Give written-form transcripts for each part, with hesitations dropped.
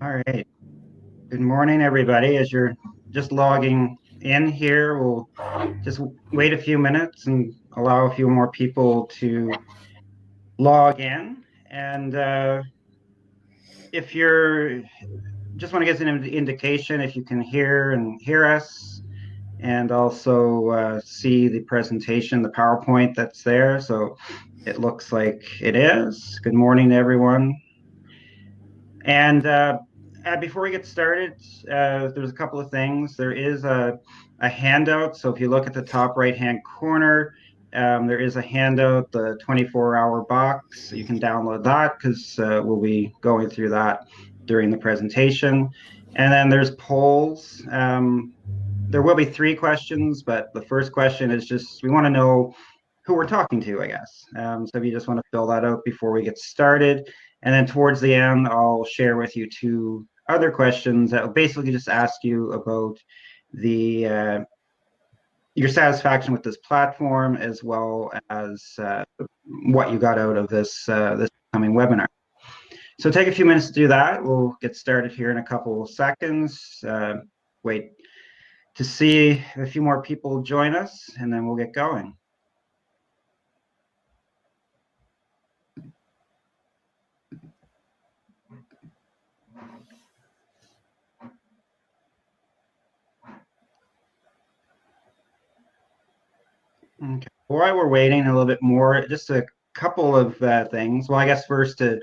All right. Good morning, everybody. As you're just logging in here, we'll just wait a few minutes and allow a few more people to log in. And if you're just want to get an indication if you can hear us and also see the presentation, the PowerPoint that's there. So it looks like it is. Good morning, everyone. And before we get started, there's a couple of things. There is a handout. So if you look at the top right-hand corner, there is a handout, the 24-hour box. You can download that because we'll be going through that during the presentation. And then there's polls. There will be three questions, but the first question is just we want to know who we're talking to, I guess. So if you just want to fill that out before we get started. And then towards the end, I'll share with you two other questions that will basically just ask you about the your satisfaction with this platform as well as what you got out of this coming webinar. So take a few minutes to do that. We'll get started here in a couple of seconds. Wait to see a few more people join us, and then we'll get going. Okay. While we're waiting a little bit more, just a couple of things. Well, I guess first to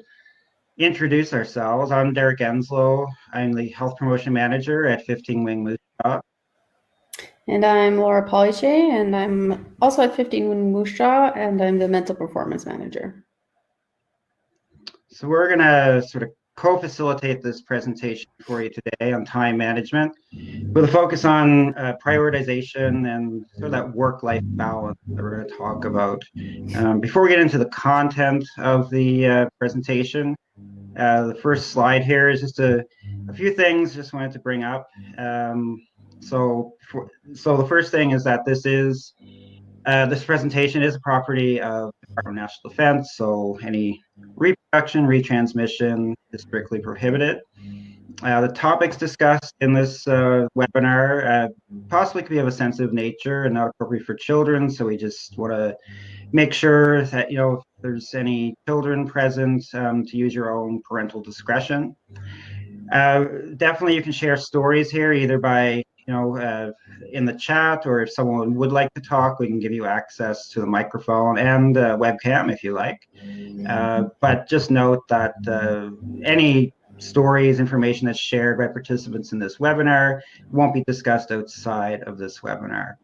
introduce ourselves, I'm Derek Enslow. I'm the Health Promotion Manager at 15 Wing Moose Jaw. And I'm Laura Polyche, and I'm also at 15 Wing Moose Jaw, and I'm the Mental Performance Manager. So we're going to sort of co-facilitate this presentation for you today on time management with a focus on prioritization and sort of that work-life balance that we're going to talk about. Before we get into the content of the presentation, the first slide here is just a few things just wanted to bring up. So the first thing is that this presentation is a property of the Department of National Defense, so any reproduction, retransmission is strictly prohibited. The topics discussed in this webinar possibly could be of a sensitive nature and not appropriate for children, so we just want to make sure that, if there's any children present, to use your own parental discretion. Definitely you can share stories here either by, in the chat, or if someone would like to talk, we can give you access to the microphone and webcam if you like. But just note that any stories, information that's shared by participants in this webinar won't be discussed outside of this webinar.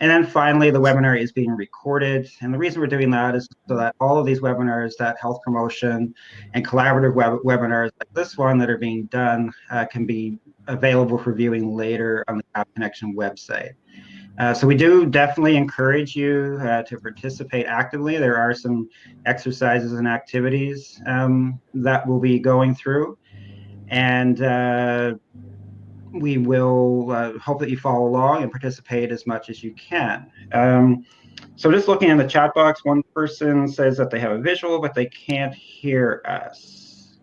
And then finally, the webinar is being recorded. And the reason we're doing that is so that all of these webinars, that health promotion and collaborative webinars like this one that are being done can be available for viewing later on the App Connection website. So we do definitely encourage you to participate actively. There are some exercises and activities that we'll be going through. And we will hope that you follow along and participate as much as you can. So just looking in the chat box, one person says that they have a visual, but they can't hear us.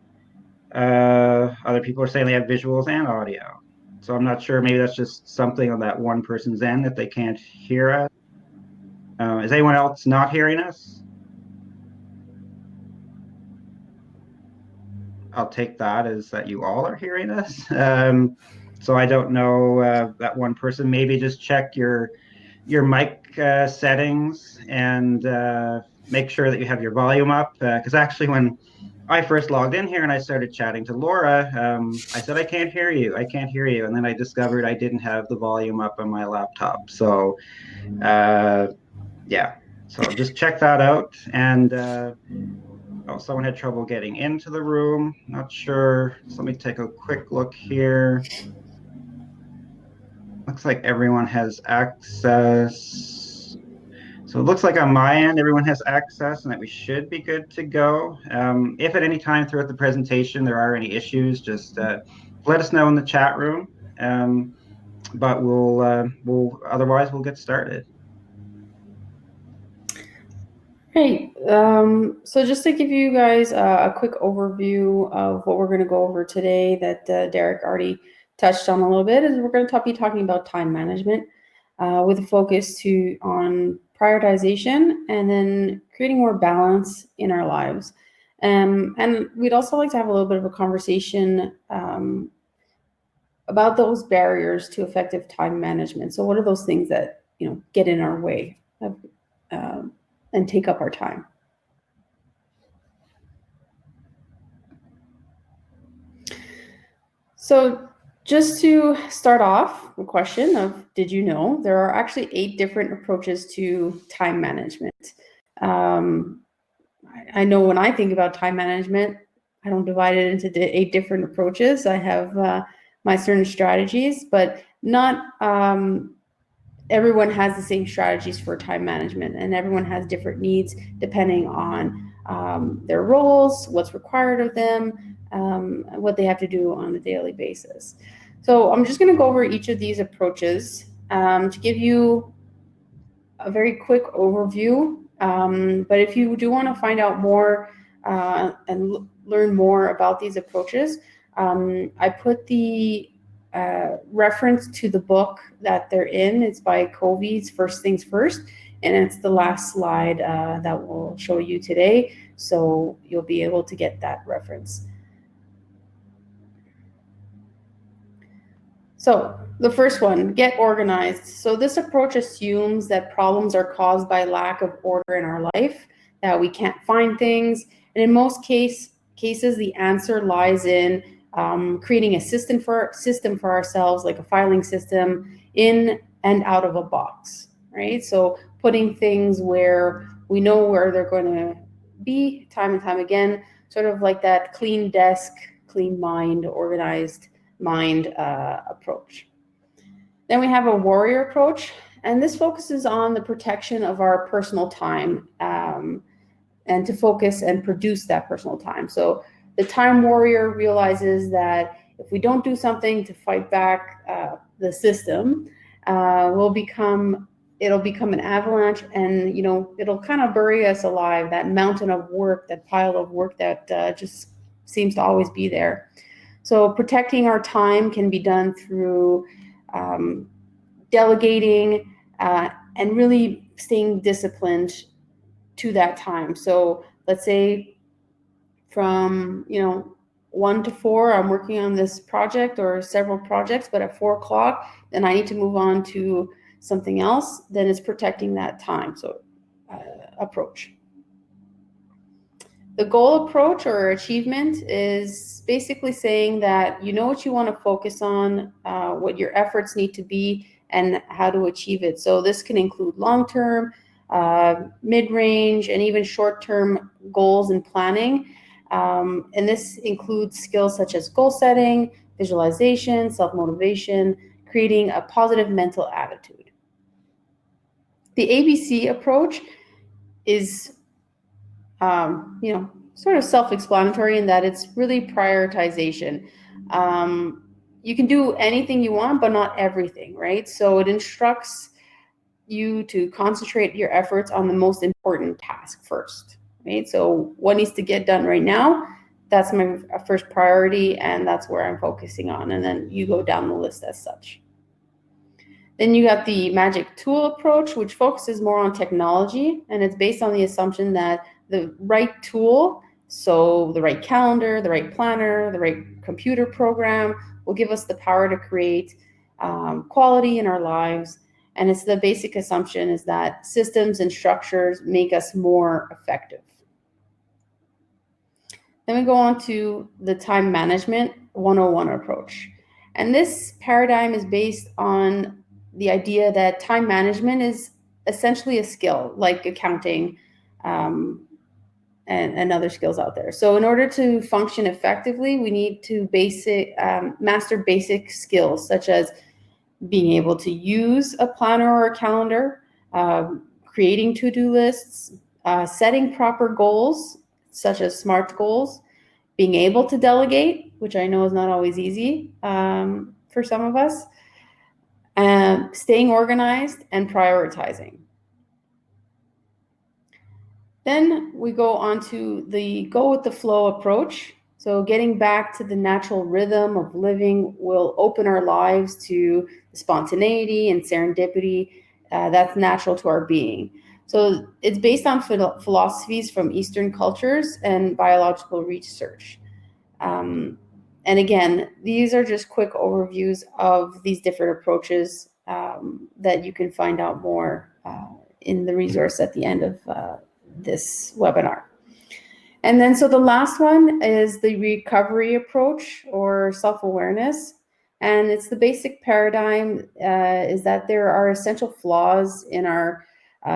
Other people are saying they have visuals and audio. So I'm not sure, maybe that's just something on that one person's end that they can't hear us. Is anyone else not hearing us? I'll take that as that you all are hearing us. So I don't know that one person. Maybe just check your mic settings and make sure that you have your volume up. Because actually, when I first logged in here and I started chatting to Laura, I said, I can't hear you. I can't hear you. And then I discovered I didn't have the volume up on my laptop. So, yeah. So just check that out. And someone had trouble getting into the room. Not sure. So let me take a quick look here. Looks like everyone has access. So it looks like on my end, everyone has access and that we should be good to go. If at any time throughout the presentation there are any issues, just let us know in the chat room. But we'll otherwise we'll get started. Great. So just to give you guys a quick overview of what we're going to go over today that Derek already touched on a little bit, is we're going to be talking about time management with a focus on prioritization and then creating more balance in our lives. And we'd also like to have a little bit of a conversation about those barriers to effective time management. So what are those things that get in our way of, and take up our time? So just to start off, the question of, did you know there are actually 8 different approaches to time management? Um, I know when I think about time management, I don't divide it into 8 different approaches. I have my certain strategies, but not everyone has the same strategies for time management, and everyone has different needs depending on their roles, what's required of them, what they have to do on a daily basis. So I'm just going to go over each of these approaches to give you a very quick overview. But if you do want to find out more and learn more about these approaches, I put the reference to the book that they're in. It's by Covey's First Things First, and it's the last slide that we'll show you today. So you'll be able to get that reference. So the first one, get organized. So this approach assumes that problems are caused by lack of order in our life, that we can't find things. And in most cases, the answer lies in creating a system for ourselves, like a filing system in and out of a box, right? So putting things where we know where they're going to be time and time again, sort of like that clean desk, clean mind, organized mind approach. Then we have a warrior approach, and this focuses on the protection of our personal time and to focus and produce that personal time. So the time warrior realizes that if we don't do something to fight back the system, it'll become an avalanche, and it'll kind of bury us alive. That mountain of work, that pile of work that just seems to always be there. So protecting our time can be done through delegating and really staying disciplined to that time. So let's say from 1 to 4, I'm working on this project or several projects, but at 4 o'clock, then I need to move on to something else. Then it's protecting that time. So approach. The goal approach or achievement is basically saying that you know what you want to focus on, what your efforts need to be, and how to achieve it. So this can include long-term, mid-range, and even short-term goals and planning. And this includes skills such as goal setting, visualization, self-motivation, creating a positive mental attitude. The ABC approach is sort of self-explanatory in that it's really prioritization. You can do anything you want, but not everything, right? So it instructs you to concentrate your efforts on the most important task first, right? So what needs to get done right now, that's my first priority, and that's where I'm focusing on. And then you go down the list as such. Then you got the magic tool approach, which focuses more on technology, and it's based on the assumption that the right tool, so the right calendar, the right planner, the right computer program, will give us the power to create quality in our lives. And it's the basic assumption is that systems and structures make us more effective. Then we go on to the time management 101 approach. And this paradigm is based on the idea that time management is essentially a skill, like accounting and other skills out there. So in order to function effectively, we need to master basic skills, such as being able to use a planner or a calendar, creating to-do lists, setting proper goals, such as SMART goals, being able to delegate, which I know is not always easy for some of us, staying organized, and prioritizing. Then we go on to the go with the flow approach. So, getting back to the natural rhythm of living will open our lives to spontaneity and serendipity that's natural to our being. So, it's based on philosophies from Eastern cultures and biological research. Um, and again, these are just quick overviews of these different approaches that you can find out more in the resource at the end of this webinar. And then, so the last one is the recovery approach or self awareness. And it's the basic paradigm is that there are essential flaws in our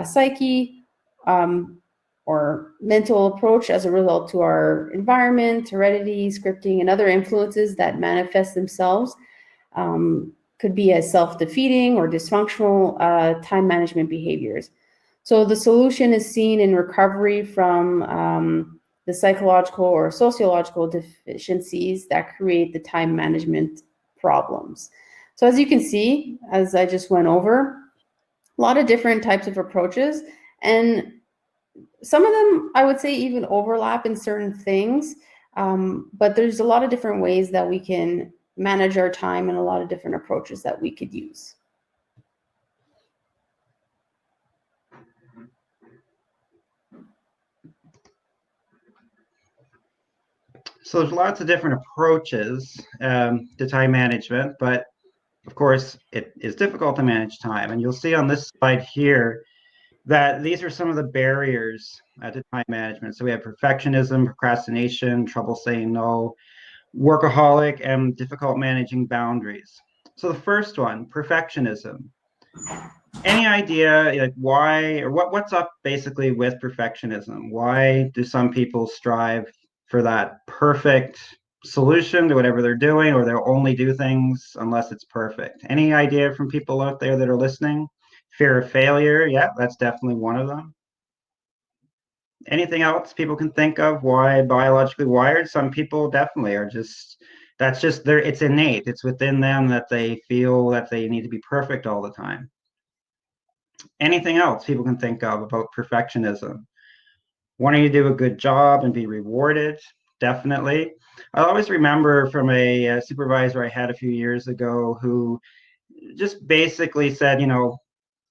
psyche or mental approach as a result to our environment, heredity, scripting, and other influences that manifest themselves. Could be as self defeating or dysfunctional time management behaviors. So the solution is seen in recovery from the psychological or sociological deficiencies that create the time management problems. So as you can see, as I just went over, a lot of different types of approaches, and some of them I would say even overlap in certain things, but there's a lot of different ways that we can manage our time and a lot of different approaches that we could use. So there's lots of different approaches to time management, but of course, it is difficult to manage time. And you'll see on this slide here that these are some of the barriers to time management. So we have perfectionism, procrastination, trouble saying no, workaholic, and difficult managing boundaries. So the first one, perfectionism. Any idea like why or what's up basically with perfectionism? Why do some people strive for that perfect solution to whatever they're doing, or they'll only do things unless it's perfect? Any idea from people out there that are listening? Fear of failure, yeah, that's definitely one of them. Anything else people can think of why biologically wired? Some people definitely are just that's just their it's innate. It's within them that they feel that they need to be perfect all the time. Anything else people can think of about perfectionism? Wanting to do a good job and be rewarded, definitely. I always remember from a supervisor I had a few years ago who just basically said,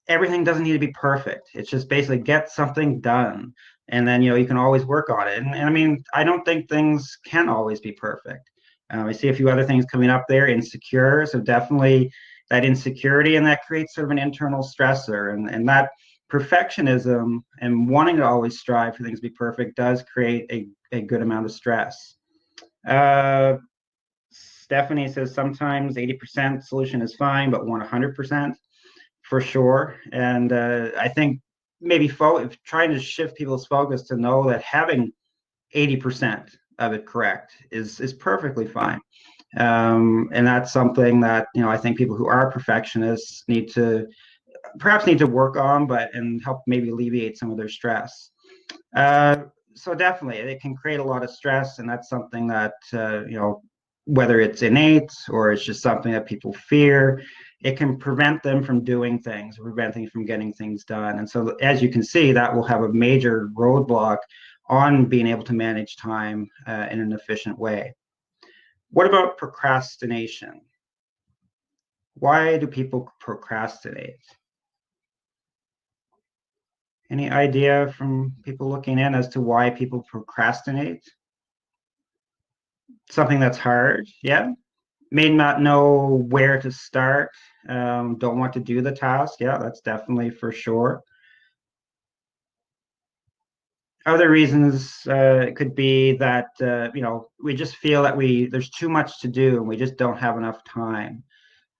everything doesn't need to be perfect. It's just basically get something done. And then, you can always work on it. And I mean, I don't think things can always be perfect. I see a few other things coming up there, insecure. So definitely that insecurity, and that creates sort of an internal stressor. And that perfectionism and wanting to always strive for things to be perfect does create a good amount of stress. Uh, Stephanie says sometimes 80% solution is fine, but 100% for sure. And I think maybe trying to shift people's focus to know that having 80% of it correct is perfectly fine. And that's something that I think people who are perfectionists perhaps need to work on, and help maybe alleviate some of their stress. Uh, so definitely, it can create a lot of stress, and that's something that whether it's innate or it's just something that people fear, it can prevent them from doing things, preventing from getting things done. And so, as you can see, that will have a major roadblock on being able to manage time in an efficient way. What about procrastination? Why do people procrastinate? Any idea from people looking in as to why people procrastinate? Something that's hard, yeah. May not know where to start, don't want to do the task, yeah, that's definitely for sure. Other reasons could be that we just feel that there's too much to do and we just don't have enough time.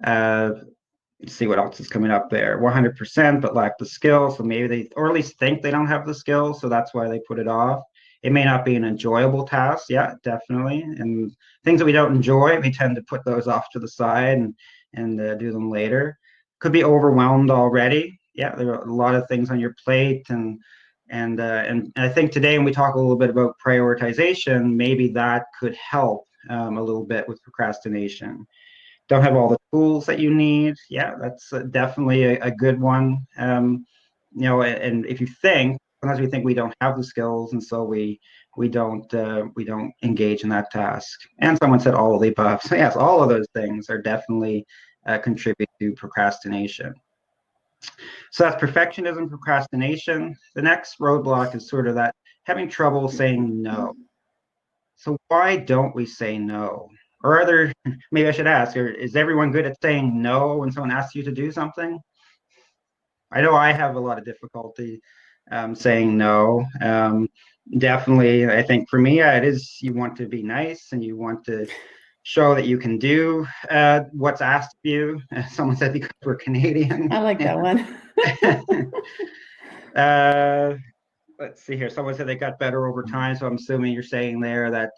Uh, Let's see what else is coming up there. 100%, but lack the skill. So maybe or at least think they don't have the skill. So that's why they put it off. It may not be an enjoyable task. Yeah, definitely. And things that we don't enjoy, we tend to put those off to the side and do them later. Could be overwhelmed already. Yeah, there are a lot of things on your plate, and I think today when we talk a little bit about prioritization, maybe that could help a little bit with procrastination. Don't have all the tools that you need. Yeah, that's definitely a good one. And if you think sometimes we think we don't have the skills, and so we don't engage in that task. And someone said all of the above. So yes, all of those things are definitely contribute to procrastination. So that's perfectionism, procrastination. The next roadblock is sort of that having trouble saying no. So why don't we say no? Or are there, maybe I should ask, is everyone good at saying no when someone asks you to do something? I know I have a lot of difficulty saying no. Definitely, I think for me, it is you want to be nice and you want to show that you can do what's asked of you. Someone said because we're Canadian. I like that one. uh, let's see here. Someone said they got better over time, so I'm assuming you're saying there that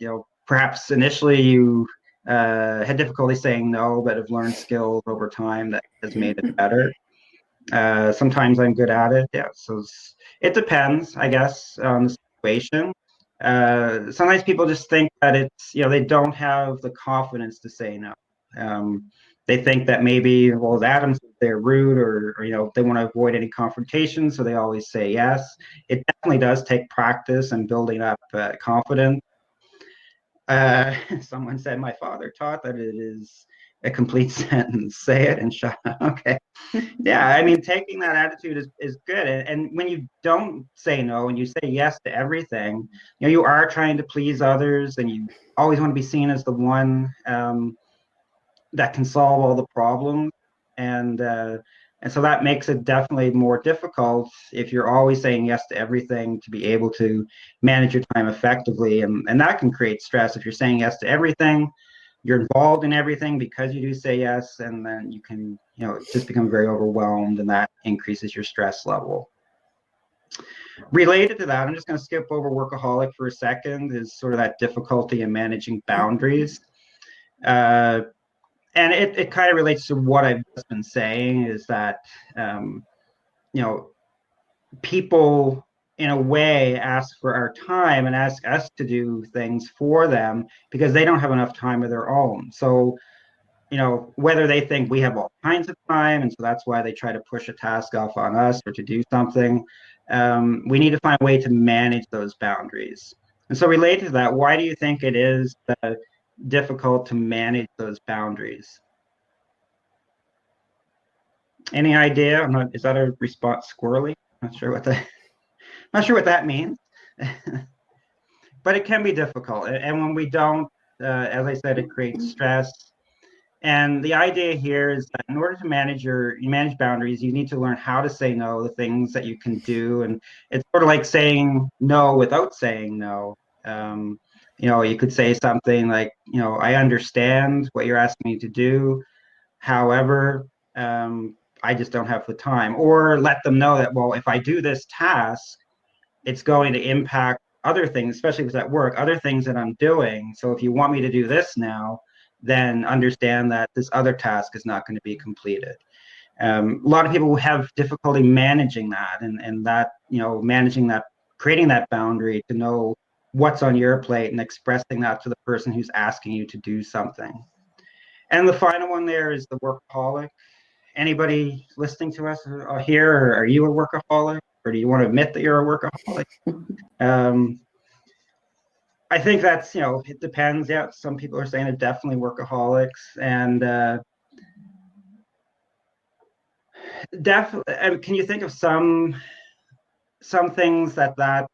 perhaps initially you had difficulty saying no, but have learned skills over time that has made it better. Sometimes I'm good at it. Yeah, so it depends, I guess, on the situation. Sometimes people just think that they don't have the confidence to say no. Um, they think that maybe, well, as Adam said, they're rude or they want to avoid any confrontation, so they always say yes. It definitely does take practice and building up confidence. Someone said my father taught that it is a complete sentence. Say it and shut up. Okay. Yeah, I mean, taking that attitude is good. And when you don't say no and you say yes to everything, you are trying to please others and you always want to be seen as the one that can solve all the problems. And uh, and so that makes it definitely more difficult if you're always saying yes to everything to be able to manage your time effectively. And that can create stress if you're saying yes to everything, you're involved in everything because you do say yes, and then you can, just become very overwhelmed, and that increases your stress level. Related to that, I'm just going to skip over workaholic for a second, is sort of that difficulty in managing boundaries. Uh, and it kind of relates to what I've just been saying is that, um, you know, people in a way ask for our time and ask us to do things for them because they don't have enough time of their own. So whether they think we have all kinds of time, and so that's why they try to push a task off on us or to do something. We need to find a way to manage those boundaries. And so, related to that, why do you think it is difficult to manage those boundaries? Any idea? Is that a response squirrely? Not sure what that means. But it can be difficult, and when we don't, as I said, it creates stress. And the idea here is that in order to manage boundaries, you need to learn how to say no, the things that you can do. And it's sort of like saying no without saying no. Um, you could say something like, I understand what you're asking me to do. However, I just don't have the time. Or let them know that, well, if I do this task, it's going to impact other things, especially if it's at work, other things that I'm doing. So if you want me to do this now, then understand that this other task is not going to be completed. A lot of people have difficulty managing that, and that, managing that, creating that boundary to know what's on your plate and expressing that to the person who's asking you to do something. And the final one there is the workaholic. Anybody listening to us here, are you a workaholic, or do you want to admit that you're a workaholic? Um, I think that's, it depends. Yeah, some people are saying they're definitely workaholics, and definitely. Can you think of some things that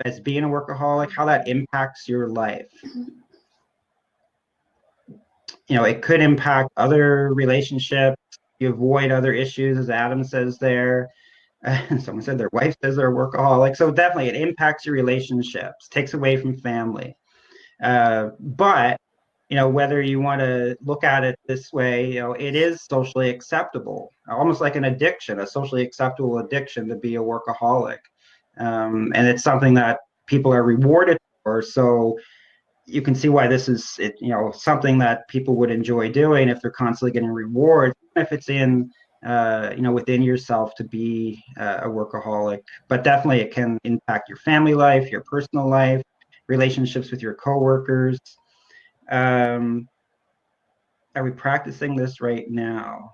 as being a workaholic, how that impacts your life? It could impact other relationships. You avoid other issues, as Adam says there. Someone said their wife says they're a workaholic. So definitely, it impacts your relationships, takes away from family. But whether you want to look at it this way, it is socially acceptable, almost like an addiction, a socially acceptable addiction to be a workaholic. And it's something that people are rewarded for. So you can see why this is, something that people would enjoy doing if they're constantly getting rewards, if it's within yourself to be a workaholic. But definitely, it can impact your family life, your personal life, relationships with your coworkers. Are we practicing this right now?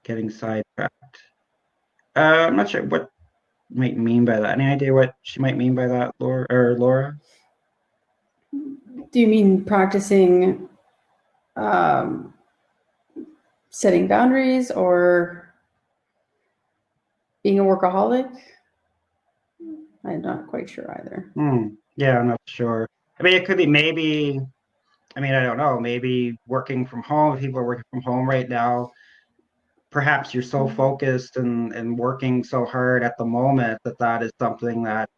Getting sidetracked. I'm not sure what. might mean by that? Any idea what she might mean by that, Laura? Do you mean practicing setting boundaries or being a workaholic? I'm not quite sure either. Yeah, I'm not sure. I mean, it could be maybe, I mean, I don't know, maybe working from home. If people are working from home right now, perhaps you're so focused and working so hard at the moment that that is something that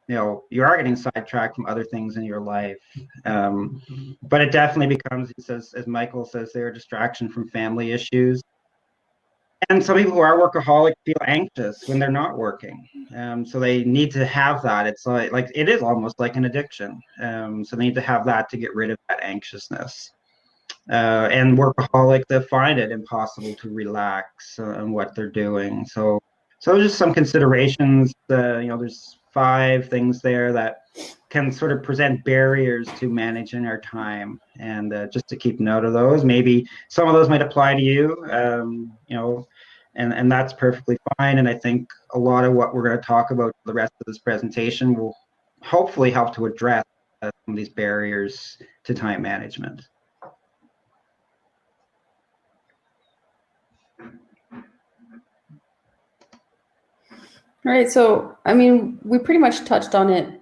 you are getting sidetracked from other things in your life. But it definitely becomes, as Michael says, they're a distraction from family issues. And some people who are workaholic feel anxious when they're not working. So they need to have that. It's like it is almost like an addiction. So they need to have that to get rid of that anxiousness. And workaholics that find it impossible to relax on what they're doing. So just some considerations. There's 5 things there that can sort of present barriers to managing our time, and just to keep note of those. Maybe some of those might apply to you. And that's perfectly fine. And I think a lot of what we're going to talk about the rest of this presentation will hopefully help to address some of these barriers to time management. All right, so I mean, we pretty much touched on it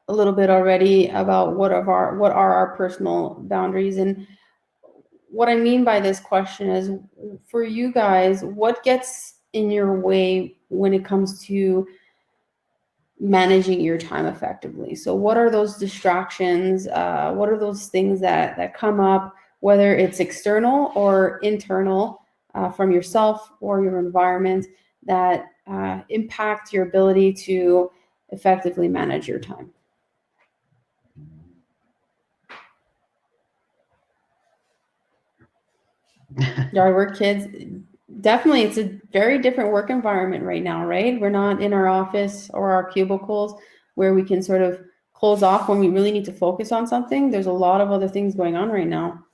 a little bit already about what are our personal boundaries. And what I mean by this question is, for you guys, what gets in your way when it comes to managing your time effectively? So what are those distractions? What are those things that come up, whether it's external or internal, from yourself or your environment, that impact your ability to effectively manage your time? Our work kids, definitely, it's a very different work environment right now, right? We're not in our office or our cubicles where we can sort of close off when we really need to focus on something. There's a lot of other things going on right now.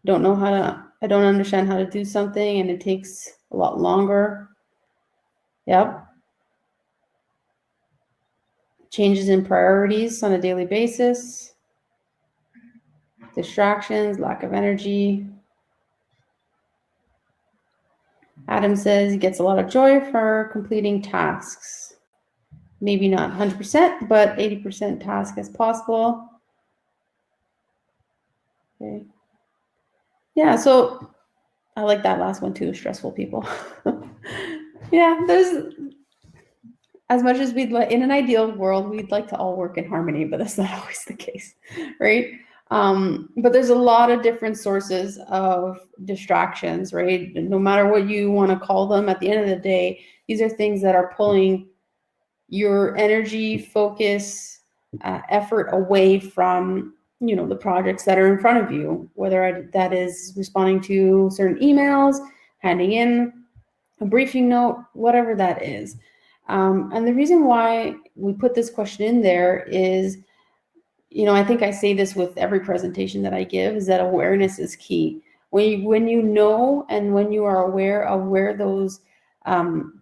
I don't understand how to do something and it takes a lot longer. Yep. Changes in priorities on a daily basis, distractions, lack of energy. Adam says he gets a lot of joy for completing tasks. Maybe not 100%, but 80% task as possible. Okay. Yeah, so I like that last one too, stressful people. Yeah, there's, as much as we'd like, in an ideal world, we'd like to all work in harmony, but that's not always the case, right? But there's a lot of different sources of distractions, right? No matter what you want to call them, at the end of the day, these are things that are pulling your energy, focus, effort away from the projects that are in front of you, whether that is responding to certain emails, handing in a briefing note, whatever that is. And the reason why we put this question in there is, I think I say this with every presentation that I give, is that awareness is key. When you know and when you are aware of where those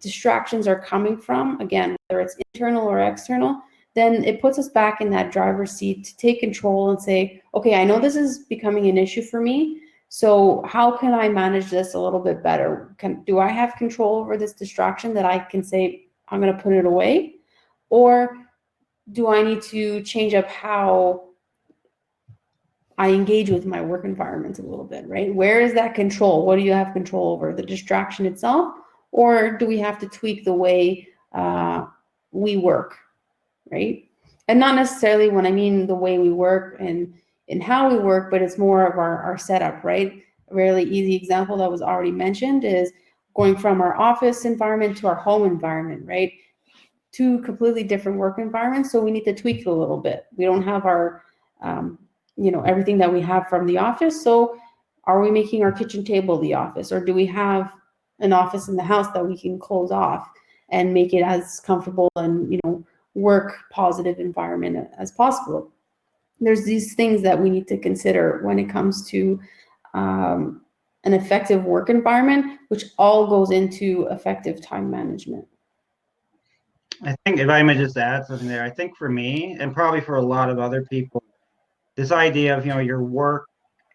distractions are coming from, again, whether it's internal or external, then it puts us back in that driver's seat to take control and say, okay, I know this is becoming an issue for me. So how can I manage this a little bit better? Do I have control over this distraction that I can say, I'm going to put it away? Or do I need to change up how I engage with my work environment a little bit, right? Where is that control? What do you have control over? The distraction itself? Or do we have to tweak the way we work, right? And not necessarily when I mean the way we work and how we work, but it's more of our setup, right? A really easy example that was already mentioned is going from our office environment to our home environment, right? 2 completely different work environments, so we need to tweak it a little bit. We don't have our, everything that we have from the office. So are we making our kitchen table the office, or do we have an office in the house that we can close off and make it as comfortable and, work positive environment as possible? There's these things that we need to consider when it comes to an effective work environment, which all goes into effective time management. I think if I may just add something there, I think for me and probably for a lot of other people, this idea of your work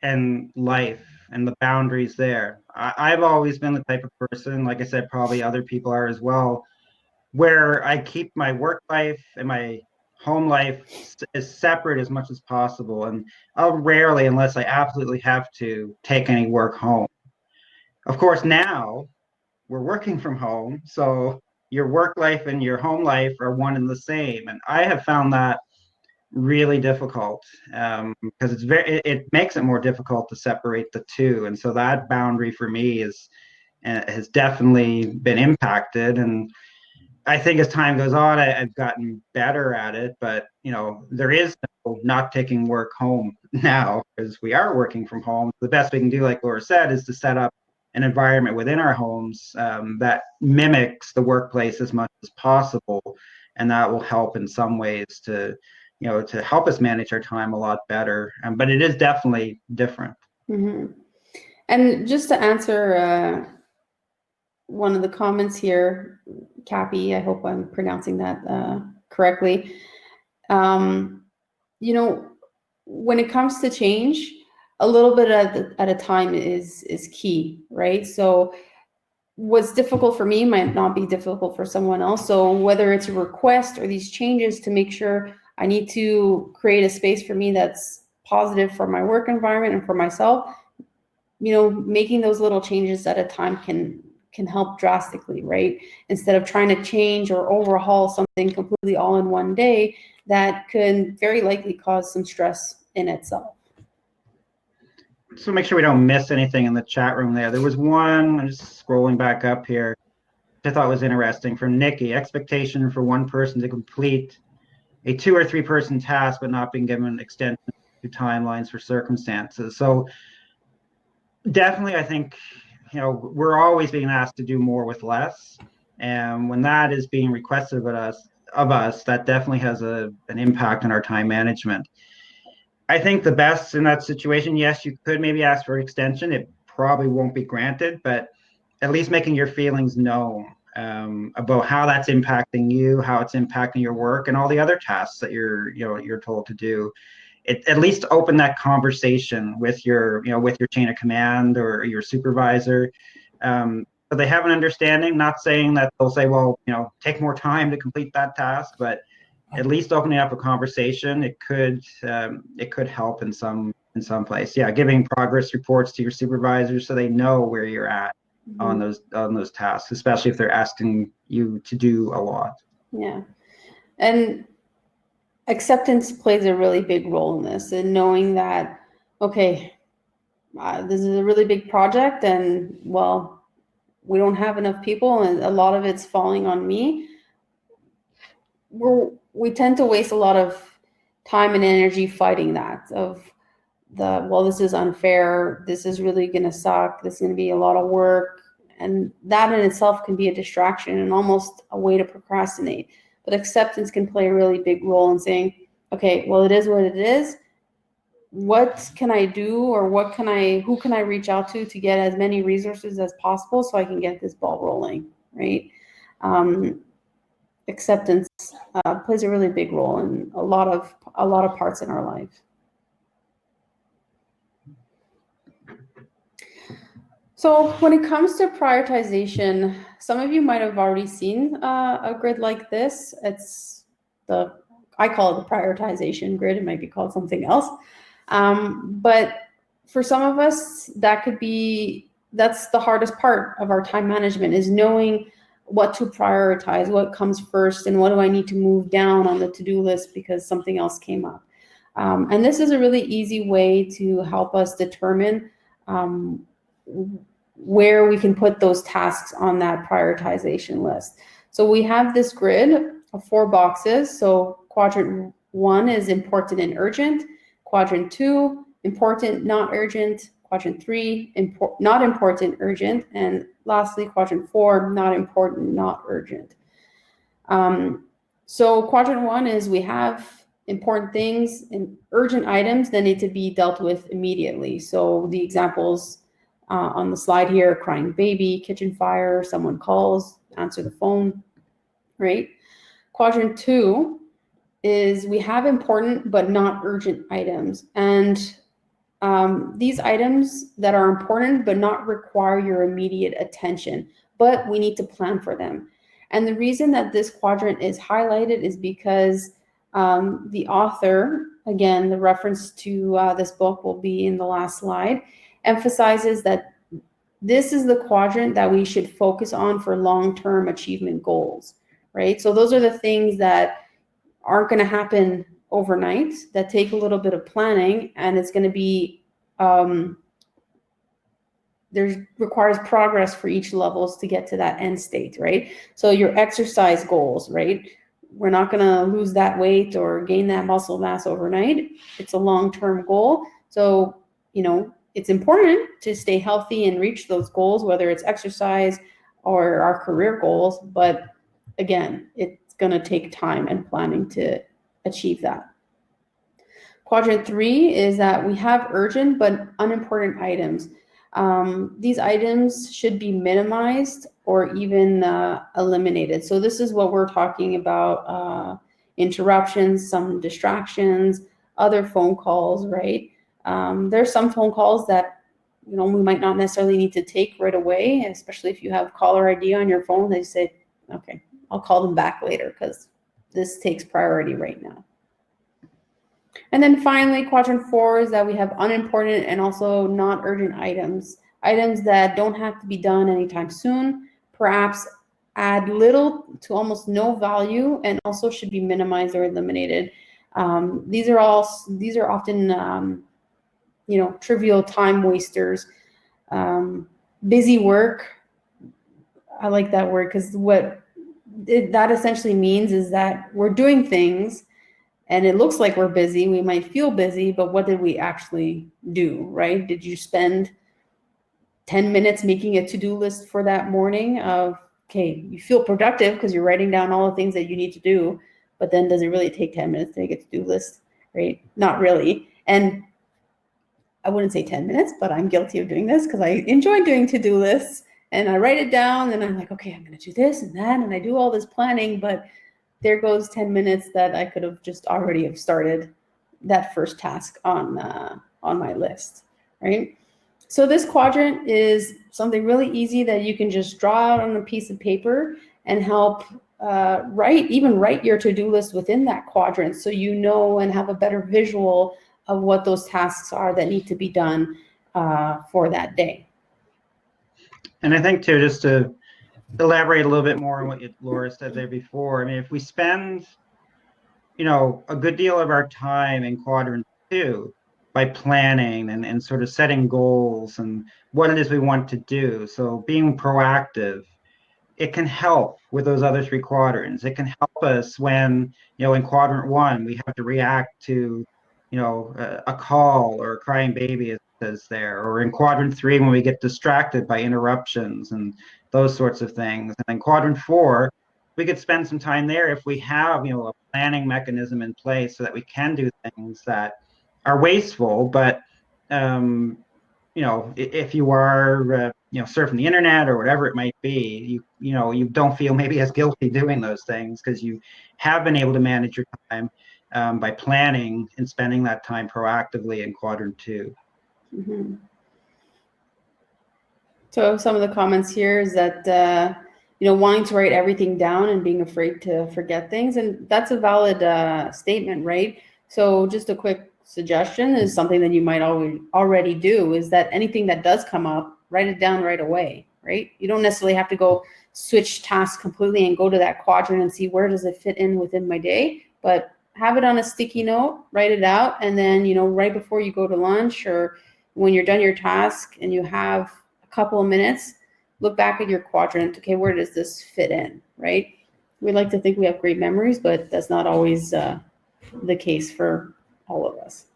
and life and the boundaries there. I've always been the type of person, like I said, probably other people are as well, where I keep my work life and my home life as separate as much as possible. And I'll rarely, unless I absolutely have to, take any work home. Of course, now we're working from home, so your work life and your home life are one and the same. And I have found that really difficult because it makes it more difficult to separate the two. And so that boundary for me is has definitely been impacted. And I think as time goes on, I've gotten better at it, but there is no not taking work home now because we are working from home. The best we can do, like Laura said, is to set up an environment within our homes that mimics the workplace as much as possible, and that will help in some ways to to help us manage our time a lot better. But it is definitely different. Mm-hmm. And just to answer one of the comments here, Cappy, I hope I'm pronouncing that correctly. When it comes to change, a little bit at a time is key, right? So what's difficult for me might not be difficult for someone else. So whether it's a request or these changes to make sure I need to create a space for me that's positive for my work environment and for myself, making those little changes at a time can help drastically, right? Instead of trying to change or overhaul something completely all in one day, that can very likely cause some stress in itself. So make sure we don't miss anything in the chat room there. There was one, I'm just scrolling back up here, which I thought was interesting from Nikki. Expectation for one person to complete a 2 or 3 person task, but not being given extension to timelines for circumstances. So definitely, I think, we're always being asked to do more with less. And when that is being requested of us, that definitely has an impact on our time management. I think the best in that situation, yes, you could maybe ask for extension. It probably won't be granted, but at least making your feelings known about how that's impacting you, how it's impacting your work, and all the other tasks that you're told to do. It at least open that conversation with your chain of command or your supervisor. So they have an understanding. Not saying that they'll say, well, take more time to complete that task, but at least opening up a conversation, it could help in some place. Yeah, giving progress reports to your supervisors so they know where you're at on those tasks, especially if they're asking you to do a lot. Yeah, and acceptance plays a really big role in this, and knowing that, okay, this is a really big project, and well, we don't have enough people, and a lot of it's falling on me. We tend to waste a lot of time and energy fighting that this is unfair, this is really going to suck, this is going to be a lot of work, and that in itself can be a distraction and almost a way to procrastinate. But acceptance can play a really big role in saying, okay, well, it is what it is. What can I do, or who can I reach out to get as many resources as possible so I can get this ball rolling, right? Acceptance plays a really big role in a lot of parts in our life. So when it comes to prioritization, some of you might have already seen a grid like this. I call it the prioritization grid. It might be called something else. But for some of us, that's the hardest part of our time management, is knowing what to prioritize, what comes first, and what do I need to move down on the to-do list because something else came up. And this is a really easy way to help us determine where we can put those tasks on that prioritization list. So we have this grid of 4 boxes. So quadrant 1 is important and urgent. Quadrant 2, important, not urgent. Quadrant 3, not important, urgent. And lastly, quadrant 4, not important, not urgent. So quadrant 1 is we have important things and urgent items that need to be dealt with immediately. So the examples on the slide here: crying baby, kitchen fire, someone calls, answer the phone, right? Quadrant 2 is we have important but not urgent items. And these items that are important but not require your immediate attention, but we need to plan for them. And the reason that this quadrant is highlighted is because the author, again, the reference to this book will be in the last slide, emphasizes that this is the quadrant that we should focus on for long-term achievement goals, right? So those are the things that aren't going to happen overnight, that take a little bit of planning, and it's going to be there requires progress for each levels to get to that end state, right? So your exercise goals, right? We're not going to lose that weight or gain that muscle mass overnight. It's a long-term goal. So, it's important to stay healthy and reach those goals, whether it's exercise or our career goals. But again, it's going to take time and planning to achieve that. Quadrant 3 is that we have urgent but unimportant items. These items should be minimized or even eliminated. So this is what we're talking about: interruptions, some distractions, other phone calls, right? There's some phone calls that we might not necessarily need to take right away, especially if you have caller ID on your phone. They say, okay, I'll call them back later because this takes priority right now. And then finally, quadrant 4 is that we have unimportant and also not urgent items that don't have to be done anytime soon, perhaps add little to almost no value, and also should be minimized or eliminated. These are often trivial time wasters. Busy work, I like that word, because what that essentially means is that we're doing things and it looks like we're busy. We might feel busy, but what did we actually do, right? Did you spend 10 minutes making a to-do list for that morning of, okay, you feel productive because you're writing down all the things that you need to do, but then does it really take 10 minutes to make a to-do list, right? Not really. And I wouldn't say 10 minutes, but I'm guilty of doing this because I enjoy doing to-do lists, and I write it down and I'm like, okay, I'm going to do this and that, and I do all this planning, but there goes 10 minutes that I could have just already have started that first task on my list, right? So this quadrant is something really easy that you can just draw out on a piece of paper and help write your to-do list within that quadrant, so and have a better visual of what those tasks are that need to be done for that day. And I think too, just to elaborate a little bit more on what Laura said there before, I mean, if we spend, a good deal of our time in quadrant 2 by planning and sort of setting goals and what it is we want to do, so being proactive, it can help with those other 3 quadrants. It can help us when, in quadrant 1, we have to react to, a call or a crying baby, as it says there, or in quadrant 3, when we get distracted by interruptions and those sorts of things. And then quadrant 4, we could spend some time there if we have, a planning mechanism in place so that we can do things that are wasteful, but if you are, surfing the internet or whatever it might be, you don't feel maybe as guilty doing those things because you have been able to manage your time by planning and spending that time proactively in quadrant 2. Mm-hmm. So some of the comments here is that, wanting to write everything down and being afraid to forget things. And that's a valid statement, right? So just a quick suggestion is something that you might already do is that anything that does come up, write it down right away, right? You don't necessarily have to go switch tasks completely and go to that quadrant and see where does it fit in within my day, but have it on a sticky note, write it out, and then, right before you go to lunch or when you're done your task and you have a couple of minutes, look back at your quadrant. Okay, where does this fit in, right? We like to think we have great memories, but that's not always the case for all of us.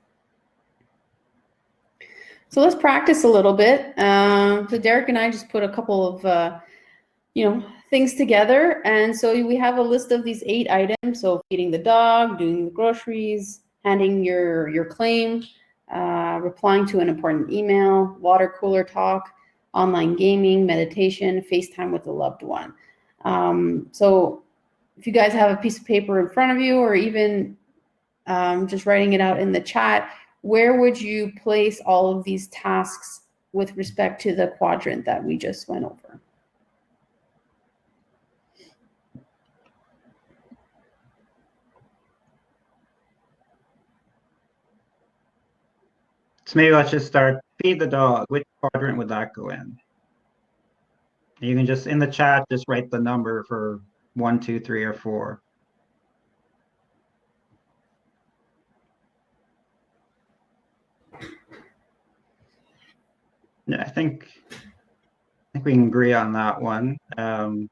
So let's practice a little bit. So Derek and I just put a couple of, things together. And so we have a list of these 8 items. So feeding the dog, doing the groceries, handing your claim, replying to an important email, water cooler talk, online gaming, meditation, FaceTime with a loved one. So if you guys have a piece of paper in front of you, or even just writing it out in the chat, where would you place all of these tasks with respect to the quadrant that we just went over? So maybe let's just start, feed the dog. Which quadrant would that go in? You can just, in the chat, just write the number for 1, 2, 3, or 4. Yeah, I think we can agree on that one. It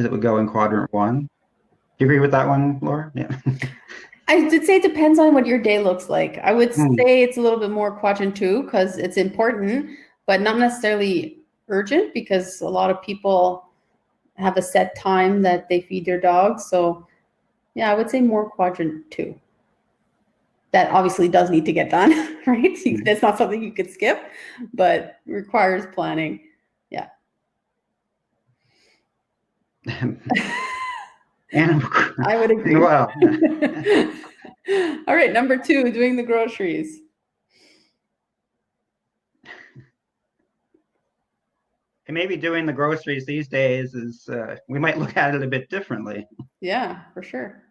would go in quadrant 1. Do you agree with that one, Laura? Yeah. I did say it depends on what your day looks like. I would say it's a little bit more quadrant 2 because it's important, but not necessarily urgent, because a lot of people have a set time that they feed their dogs. So yeah, I would say more quadrant 2. That obviously does need to get done, right? That's not something you could skip, but requires planning. Yeah. I would agree. Well, all right, number 2, doing the groceries. and maybe doing the groceries these days is, we might look at it a bit differently. Yeah, for sure.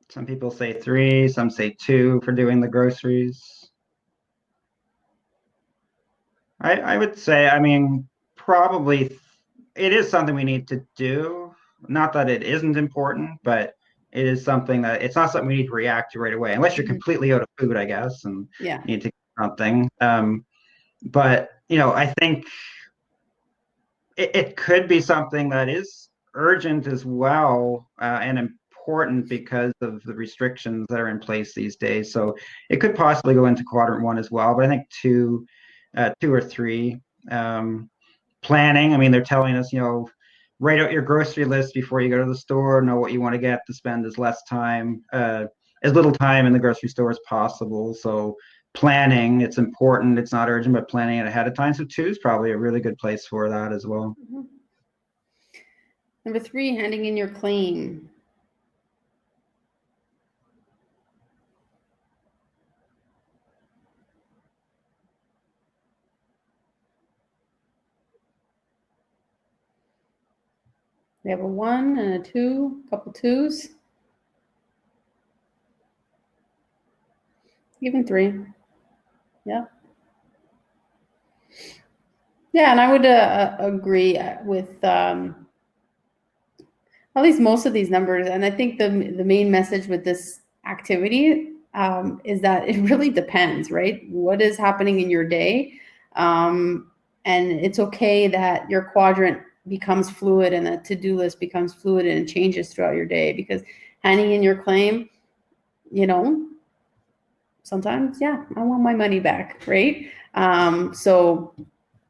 Some people say 3, some say 2 for doing the groceries. I would say, I mean, probably it is something we need to do. Not that it isn't important, but it is something that it's not something we need to react to right away, unless you're completely out of food, I guess, and Yeah. need to get something. But I think it could be something that is urgent as well, and important because of the restrictions that are in place these days. So it could possibly go into quadrant 1 as well. But I think 2 or 3. Planning, I mean, they're telling us, write out your grocery list before you go to the store, know what you want to get to spend as little time in the grocery store as possible. So planning, it's important, it's not urgent, but planning it ahead of time. So 2 is probably a really good place for that as well. Number 3, handing in your claim. We have a 1 and a 2, a couple 2s. Even 3. Yeah. Yeah, and I would agree with at least most of these numbers. And I think the main message with this activity is that it really depends, right? What is happening in your day? And it's okay that your quadrant becomes fluid and the to-do list becomes fluid and it changes throughout your day, because handing in your claim, sometimes, yeah, I want my money back, right? So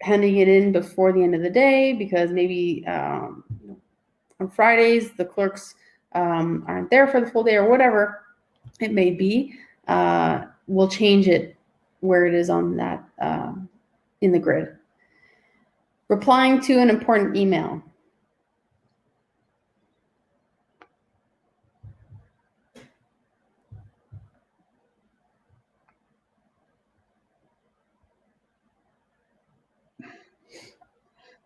handing it in before the end of the day, because maybe on Fridays the clerks aren't there for the full day, or whatever it may be, we'll change it where it is on that in the grid. Replying to an important email.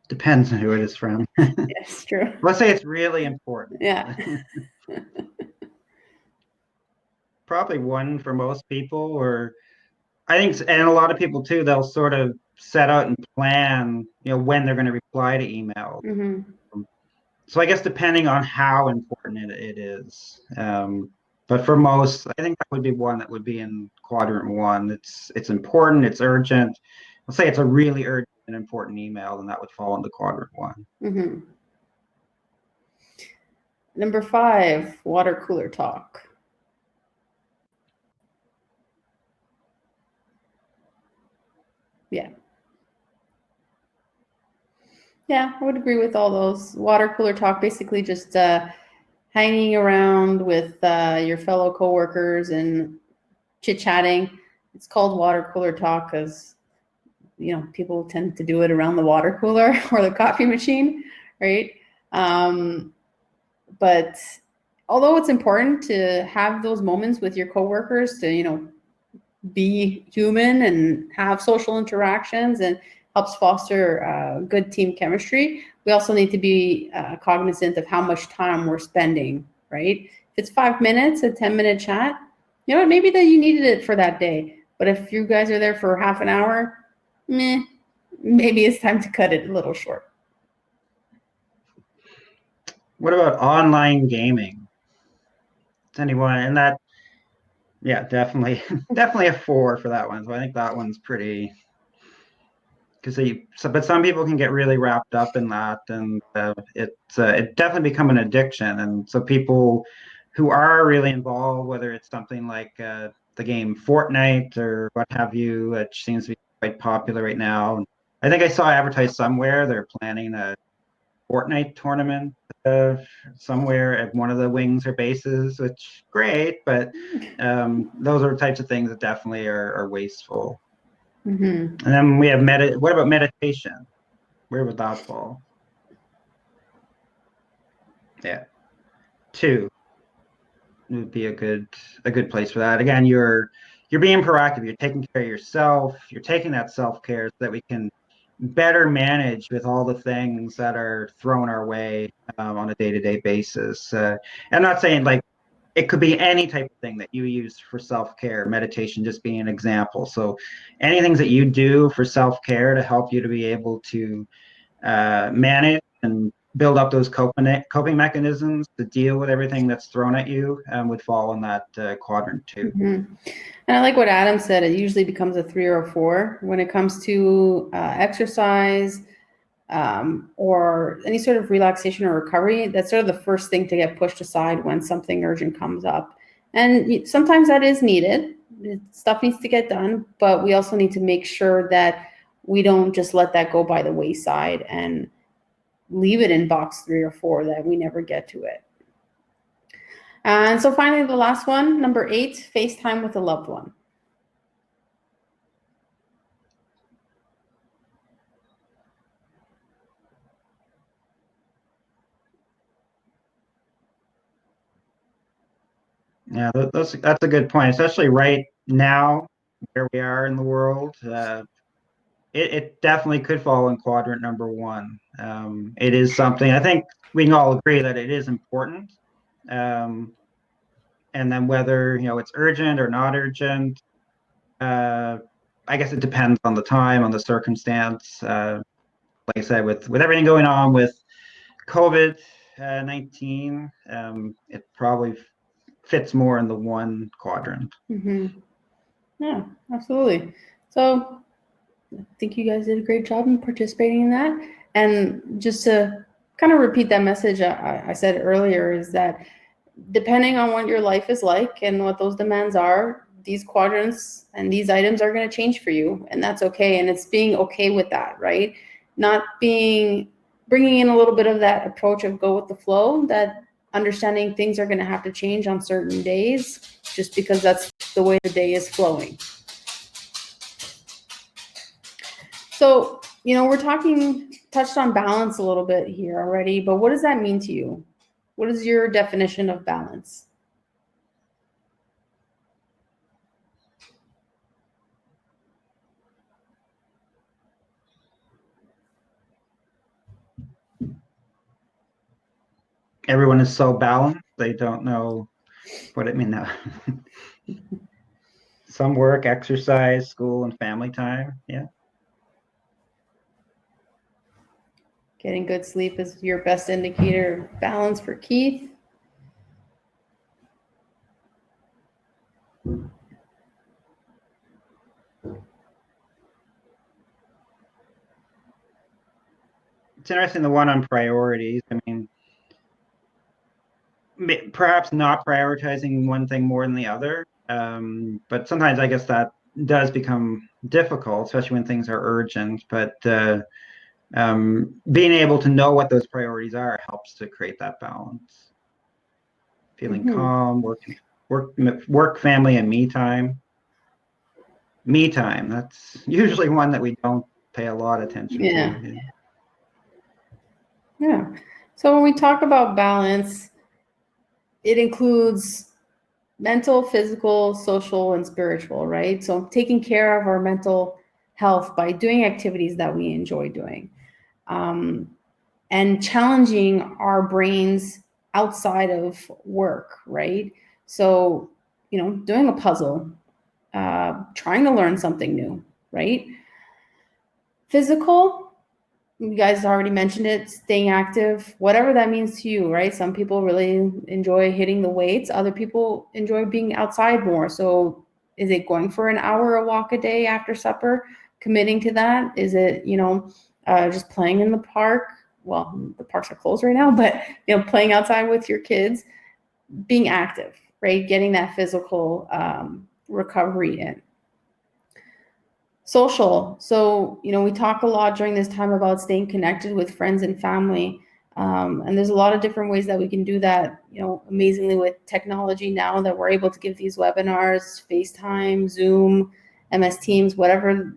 Depends on who it is from. Yes, true. Let's say it's really important. Yeah. Probably 1 for most people, or I think, and a lot of people too, they'll sort of set out and plan, when they're going to reply to email. So I guess depending on how important it is. But for most, I think that would be 1 that would be in quadrant 1. It's important, it's urgent. Let's say it's a really urgent and important email, then that would fall into quadrant 1. Number 5, water cooler talk. Yeah. Yeah, I would agree with all those. Water cooler talk, basically just hanging around with your fellow coworkers and chit chatting. It's called water cooler talk because people tend to do it around the water cooler or the coffee machine, right? Um, but although it's important to have those moments with your coworkers to be human and have social interactions and helps foster good team chemistry, we also need to be cognizant of how much time we're spending, right? If it's 5 minutes, a 10-minute chat, maybe that you needed it for that day. But if you guys are there for half an hour, maybe it's time to cut it a little short. What about online gaming? Does anyone, and that, yeah, definitely, definitely a 4 for that one. So I think that one's pretty, because but some people can get really wrapped up in that, and it definitely become an addiction. And so people who are really involved, whether it's something like the game Fortnite or what have you, which seems to be quite popular right now. I think I saw advertised somewhere they're planning a Fortnite tournament uh, somewhere at one of the wings or bases, which great, but those are types of things that definitely are wasteful. Mm-hmm. And then we have what about meditation? Where would that fall? Yeah, 2 would be a good place for that. Again, you're being proactive. You're taking care of yourself. You're taking that self-care so that we can better manage with all the things that are thrown our way on a day-to-day basis. I'm not saying like it could be any type of thing that you use for self-care, meditation just being an example. So anything that you do for self-care to help you to be able to manage and build up those coping mechanisms to deal with everything that's thrown at you would fall in that quadrant too. Mm-hmm. And I like what Adam said. It usually becomes a 3 or a 4 when it comes to exercise or any sort of relaxation or recovery. That's sort of the first thing to get pushed aside when something urgent comes up. And sometimes that is needed. Stuff needs to get done, but we also need to make sure that we don't just let that go by the wayside and leave it in box 3 or 4 that we never get to it. And so finally, the last one, number 8, FaceTime with a loved one. Yeah, that's a good point, especially right now where we are in the world. It definitely could fall in quadrant number 1. It is something I think we can all agree that it is important. Um, and then whether it's urgent or not urgent, uh, I guess it depends on the time, on the circumstance. Like I said, with everything going on with COVID 19, it probably fits more in the 1 quadrant. Mm-hmm. Yeah, absolutely. So I think you guys did a great job in participating in that. And just to kind of repeat that message I said earlier is that depending on what your life is like and what those demands are, these quadrants and these items are going to change for you. And that's okay. And it's being okay with that, right? Not bringing in a little bit of that approach of go with the flow, that understanding things are going to have to change on certain days just because that's the way the day is flowing. So, we're touched on balance a little bit here already, but what does that mean to you? What is your definition of balance? Everyone is so balanced, they don't know what it means now. Some work, exercise, school, and family time. Yeah. Getting good sleep is your best indicator of balance for Keith. It's interesting, the one on priorities. I mean, perhaps not prioritizing one thing more than the other. But sometimes I guess that does become difficult, especially when things are urgent. But Being able to know what those priorities are helps to create that balance. Feeling calm, work, family, and me time. Me time, that's usually one that we don't pay a lot of attention Yeah. to. Yeah. So when we talk about balance, it includes mental, physical, social, and spiritual, right? So taking care of our mental health by doing activities that we enjoy doing, and challenging our brains outside of work, right? So, doing a puzzle, trying to learn something new, right? Physical, you guys already mentioned it, staying active, whatever that means to you, right? Some people really enjoy hitting the weights, other people enjoy being outside more. So is it going for an hour a walk a day after supper, committing to that? Is it, just playing in the park? Well, the parks are closed right now, but playing outside with your kids, being active, right? Getting that physical recovery in. Social. So, we talk a lot during this time about staying connected with friends and family. And there's a lot of different ways that we can do that, amazingly with technology now that we're able to give these webinars, FaceTime, Zoom, MS Teams, whatever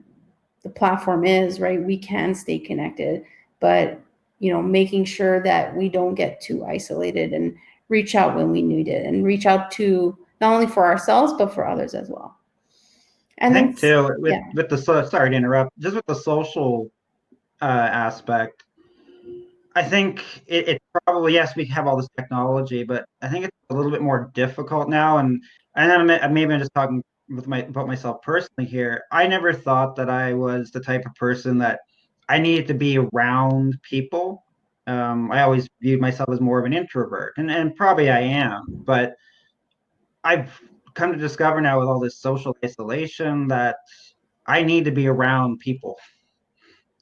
the platform is, right? We can stay connected, but, making sure that we don't get too isolated and reach out when we need it and reach out to not only for ourselves, but for others as well. I And then, think too yeah. with the sorry to interrupt, just with the social aspect, I think it probably, yes, we have all this technology, but I think it's a little bit more difficult now. And then maybe I'm just talking about myself personally here. I never thought that I was the type of person that I needed to be around people. I always viewed myself as more of an introvert, and probably I am, but I've come to discover now with all this social isolation that I need to be around people.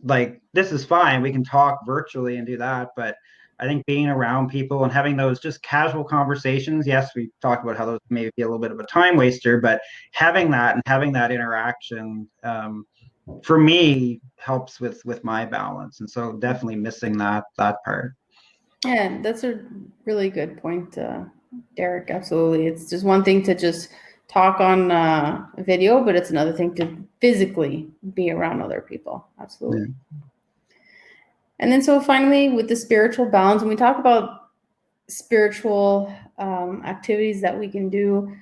Like, this is fine, we can talk virtually and do that, but I think being around people and having those just casual conversations, yes, we talked about how those may be a little bit of a time waster, but having that and having that interaction, for me, helps with my balance. And so definitely missing that part. Yeah, that's a really good point, Derek. Absolutely. It's just one thing to just talk on video, but it's another thing to physically be around other people. Absolutely. Yeah. And then, so finally, with the spiritual balance, when we talk about spiritual activities that we can do,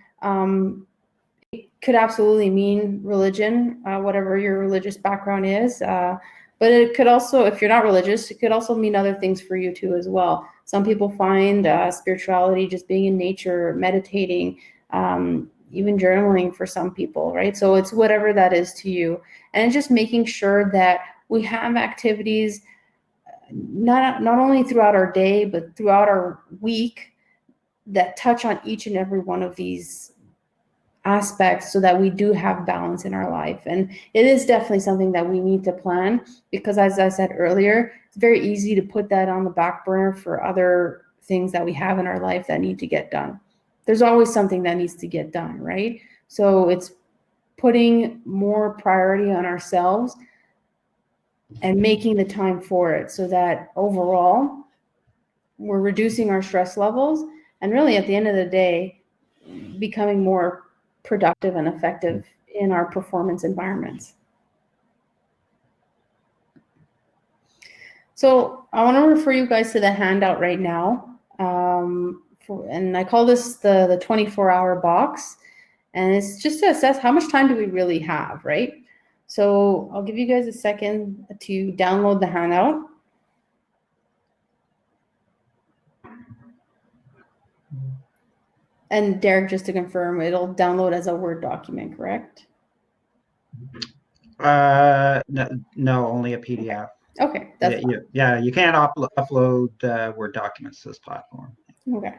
could absolutely mean religion, whatever your religious background is. But it could also, if you're not religious, it could also mean other things for you too as well. Some people find spirituality just being in nature, meditating, even journaling for some people, right? So it's whatever that is to you. And just making sure that we have activities not only throughout our day, but throughout our week that touch on each and every one of these aspects so that we do have balance in our life. And it is definitely something that we need to plan because, as I said earlier, it's very easy to put that on the back burner for other things that we have in our life that need to get done. There's always something that needs to get done, right? So it's putting more priority on ourselves and making the time for it so that overall we're reducing our stress levels and really at the end of the day becoming more productive and effective in our performance environments. So I want to refer you guys to the handout right now. And I call this the 24-hour box. And it's just to assess how much time do we really have, right? So I'll give you guys a second to download the handout. And Derek, just to confirm, it'll download as a Word document, correct? No, only a PDF. Okay, that's fine. Yeah, you can't upload Word documents to this platform. Okay.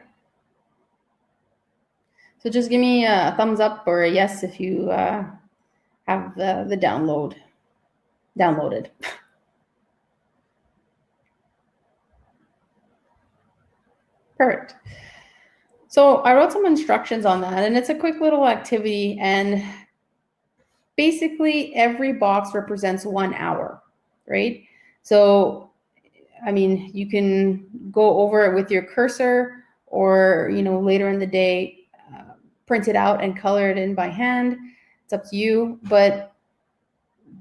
So just give me a thumbs up or a yes if you have the downloaded. Perfect. So I wrote some instructions on that, and it's a quick little activity. And basically, every box represents 1 hour, right? So, I mean, you can go over it with your cursor, or, later in the day, print it out and color it in by hand. It's up to you. But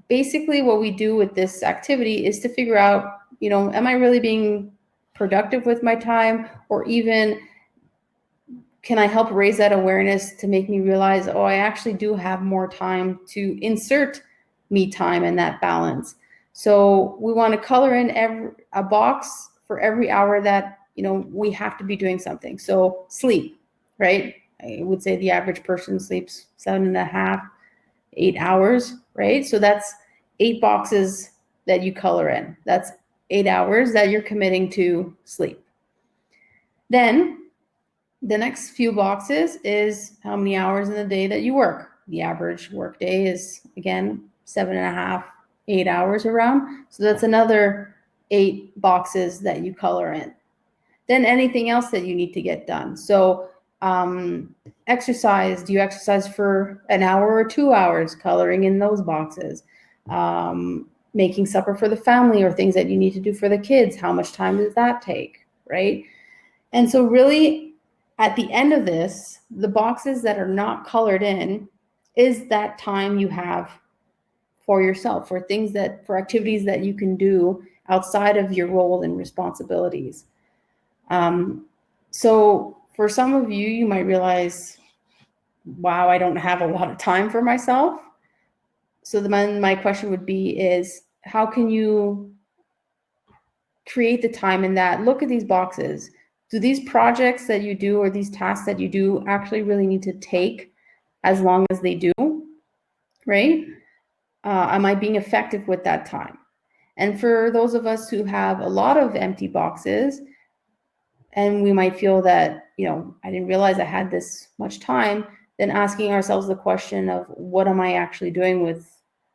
basically what we do with this activity is to figure out, am I really being productive with my time, or even can I help raise that awareness to make me realize, oh, I actually do have more time to insert me time and that balance. So we want to color in a box for every hour that, we have to be doing something. So sleep, right? I would say the average person sleeps 7.5, 8 hours, right? So that's 8 boxes that you color in. That's 8 hours that you're committing to sleep. Then the next few boxes is how many hours in the day that you work. The average work day is, again, 7.5, 8 hours around. So that's another 8 boxes that you color in. Then anything else that you need to get done. So exercise, do you exercise for an hour or 2 hours? Coloring in those boxes. Making supper for the family, or things that you need to do for the kids. How much time does that take, right? And so really, at the end of this, the boxes that are not colored in is that time you have for yourself, for activities that you can do outside of your role and responsibilities. So for some of you, you might realize, wow, I don't have a lot of time for myself. So my question would be is, how can you create the time in that? Look at these boxes. Do these projects that you do, or these tasks that you do, actually really need to take as long as they do, right? Am I being effective with that time? And for those of us who have a lot of empty boxes, and we might feel that, I didn't realize I had this much time, then asking ourselves the question of, what am I actually doing with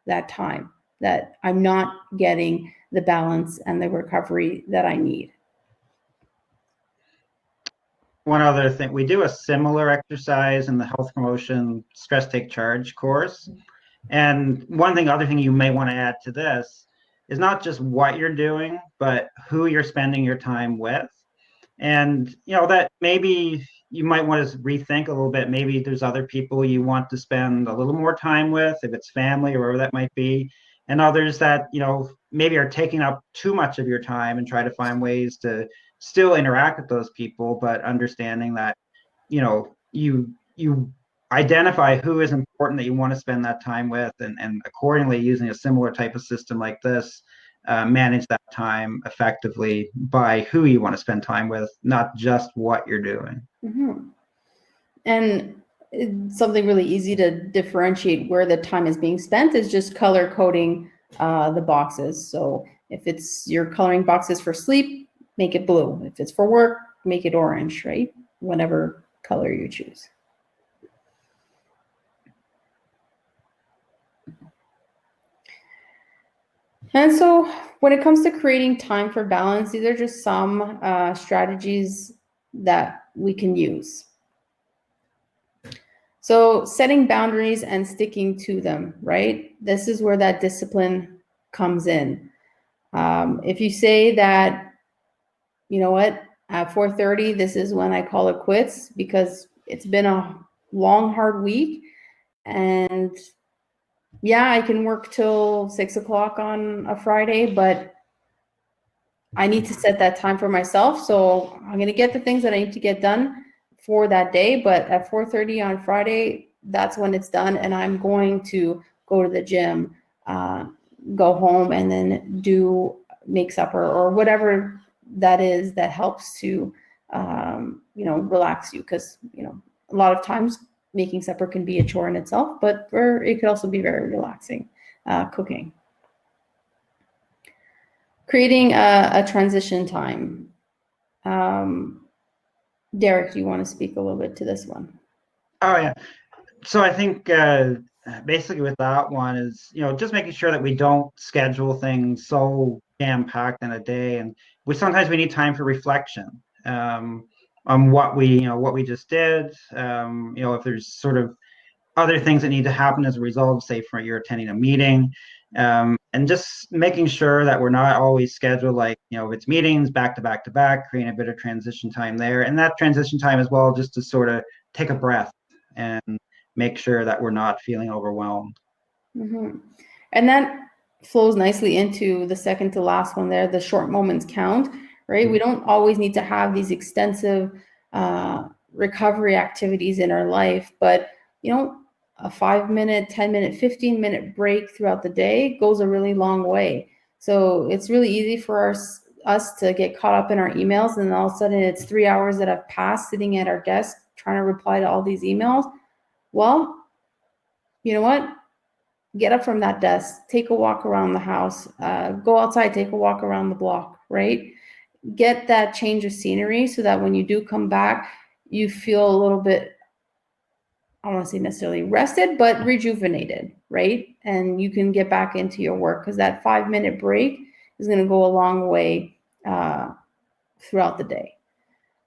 that time that I'm not getting the balance and the recovery that I need? One other thing, we do a similar exercise in the health promotion stress take charge course. And other thing you may want to add to this is not just what you're doing, but who you're spending your time with. And that maybe you might want to rethink a little bit. Maybe there's other people you want to spend a little more time with, if it's family or whatever that might be, and others that maybe are taking up too much of your time, and try to find ways to still interact with those people, but understanding that you identify who is important that you want to spend that time with, and accordingly, using a similar type of system like this, manage that time effectively by who you want to spend time with, not just what you're doing. Mm-hmm. And something really easy to differentiate where the time is being spent is just color coding the boxes. So if it's you're coloring boxes for sleep, make it blue. If it's for work, make it orange, right? Whatever color you choose. And so when it comes to creating time for balance, these are just some strategies that we can use. So setting boundaries and sticking to them, right? This is where that discipline comes in. If you say that, you know what, at 4:30, this is when I call it quits because it's been a long, hard week, and yeah, I can work till 6 o'clock on a Friday, but I need to set that time for myself. So I'm going to get the things that I need to get done for that day. But at 4:30 on Friday, that's when it's done. And I'm going to go to the gym, go home, and then make supper or whatever that is that helps to, relax you. Because, a lot of times making supper can be a chore in itself, but it could also be very relaxing, cooking. Creating a transition time. Derek, do you want to speak a little bit to this one? Oh yeah. So I think basically with that one is just making sure that we don't schedule things so jam packed in a day, and sometimes we need time for reflection on what we just did. If there's sort of other things that need to happen as a result, say for you're attending a meeting, And just making sure that we're not always scheduled like, if it's meetings back to back to back, creating a bit of transition time there. And that transition time as well, just to sort of take a breath and make sure that we're not feeling overwhelmed. Mm-hmm. And that flows nicely into the second to last one there, the short moments count, right? Mm-hmm. We don't always need to have these extensive recovery activities in our life, but a 5 minute, 10 minute, 15-minute break throughout the day goes a really long way. So it's really easy for us to get caught up in our emails, and all of a sudden it's 3 hours that have passed sitting at our desk trying to reply to all these emails. Well, you know what? Get up from that desk, take a walk around the house, go outside, take a walk around the block, right? Get that change of scenery so that when you do come back, you feel a little bit, I don't want to say necessarily rested, but rejuvenated, right? And you can get back into your work, because that 5 minute break is going to go a long way throughout the day.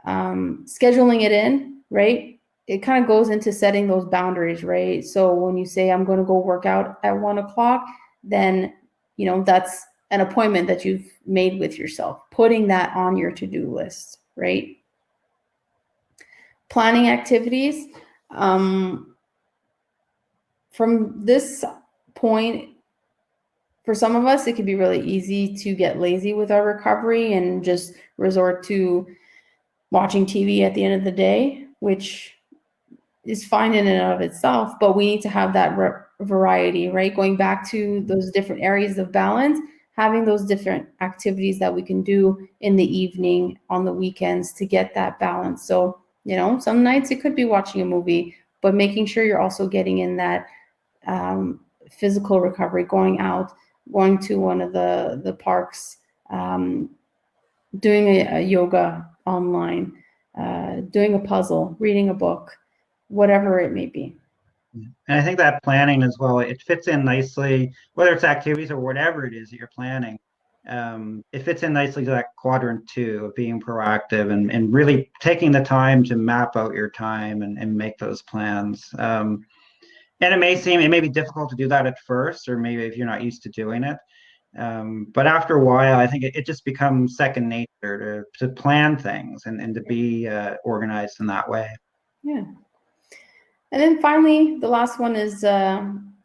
Scheduling it in, right? It kind of goes into setting those boundaries, right? So when you say, I'm going to go work out at 1 o'clock, then, that's an appointment that you've made with yourself, putting that on your to-do list, right? Planning activities. From this point, for some of us, it can be really easy to get lazy with our recovery and just resort to watching TV at the end of the day, which is fine in and of itself, but we need to have that variety, right? Going back to those different areas of balance, having those different activities that we can do in the evening, on the weekends, to get that balance. So, some nights it could be watching a movie, but making sure you're also getting in that physical recovery, going out, going to one of the parks, doing a yoga online, doing a puzzle, reading a book, whatever it may be. And I think that planning as well, it fits in nicely, whether it's activities or whatever it is that you're planning. It fits in nicely to that quadrant two of being proactive and really taking the time to map out your time and make those plans. And it may be difficult to do that at first, or maybe if you're not used to doing it. But after a while, I think it just becomes second nature to plan things and to be organized in that way. Yeah. And then finally, the last one is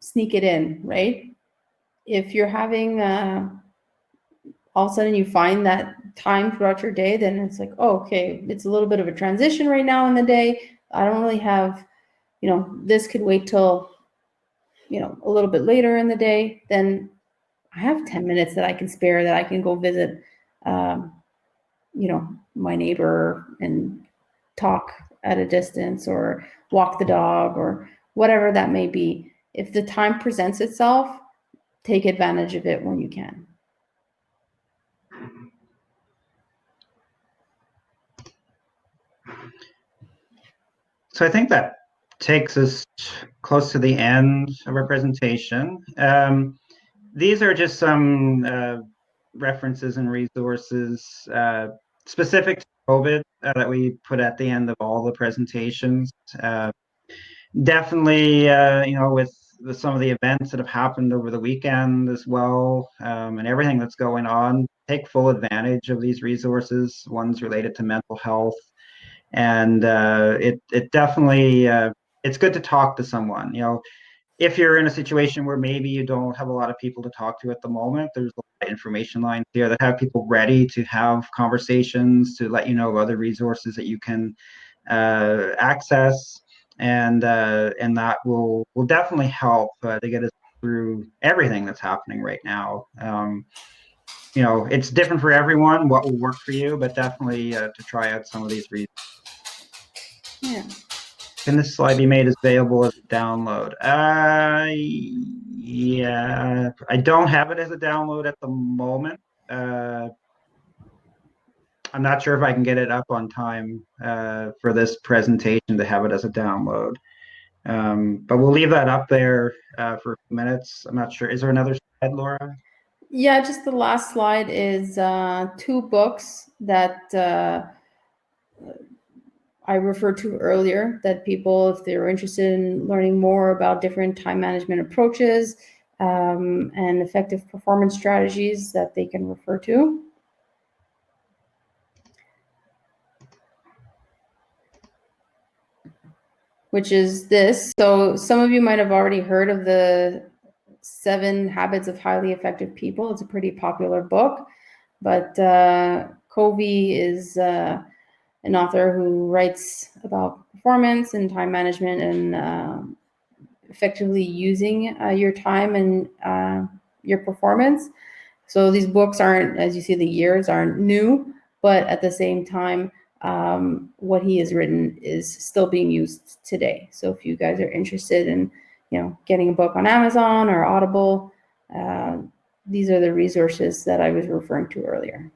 sneak it in, right? If you're having all of a sudden you find that time throughout your day, then it's like, oh, okay, it's a little bit of a transition right now in the day. I don't really have, this could wait till, a little bit later in the day. Then I have 10 minutes that I can spare, that I can go visit, um, my neighbor and talk at a distance, or walk the dog, or whatever that may be. If the time presents itself, take advantage of it when you can. So I think that takes us close to the end of our presentation. These are just some references and resources specific to COVID that we put at the end of all the presentations. Definitely, with some of the events that have happened over the weekend as well, and everything that's going on, take full advantage of these resources, ones related to mental health. And it definitely, it's good to talk to someone. If you're in a situation where maybe you don't have a lot of people to talk to at the moment, there's a lot of information lines here that have people ready to have conversations, to let you know of other resources that you can access, and that will definitely help to get us through everything that's happening right now. It's different for everyone what will work for you, but definitely to try out some of these resources. Yeah. Can this slide be made available as a download? Yeah, I don't have it as a download at the moment. I'm not sure if I can get it up on time for this presentation to have it as a download. But we'll leave that up there for a few minutes. I'm not sure. Is there another slide, Laura? Yeah, just the last slide is two books that I referred to earlier, that people, if they're interested in learning more about different time management approaches, and effective performance strategies that they can refer to. Which is this. So some of you might have already heard of the 7 Habits of Highly Effective People. It's a pretty popular book, but Covey is an author who writes about performance and time management and effectively using your time and your performance. So these books aren't, as you see, the years aren't new, but at the same time, what he has written is still being used today. So if you guys are interested in, getting a book on Amazon or Audible, these are the resources that I was referring to earlier.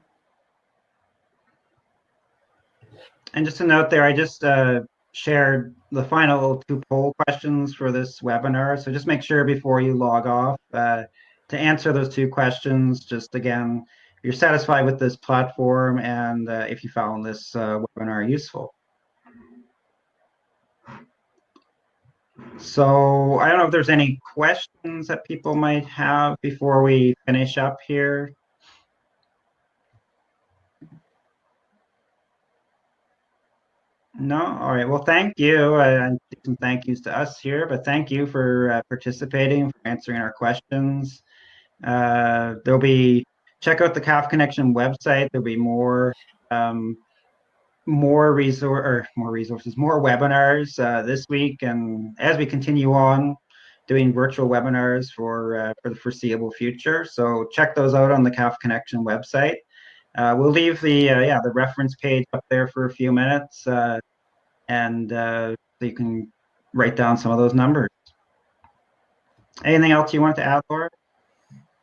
And just a note there, I just shared the final 2 poll questions for this webinar. So just make sure before you log off to answer those 2 questions. Just again, if you're satisfied with this platform and if you found this webinar useful. So I don't know if there's any questions that people might have before we finish up here. No? All right. Well, thank you. And some thank yous to us here, but thank you for participating, for answering our questions. There'll be, check out the CAF Connection website. There'll be more resources, more webinars this week, and as we continue on doing virtual webinars for the foreseeable future. So check those out on the CAF Connection website. We'll leave the reference page up there for a few minutes, and so you can write down some of those numbers. Anything else you want to add, Laura?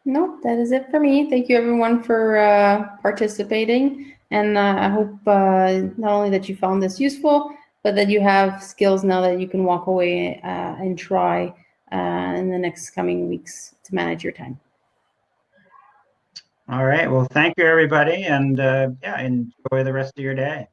No, that is it for me. Thank you everyone for participating. And I hope not only that you found this useful, but that you have skills now that you can walk away and try in the next coming weeks to manage your time. All right. Well, thank you, everybody. And enjoy the rest of your day.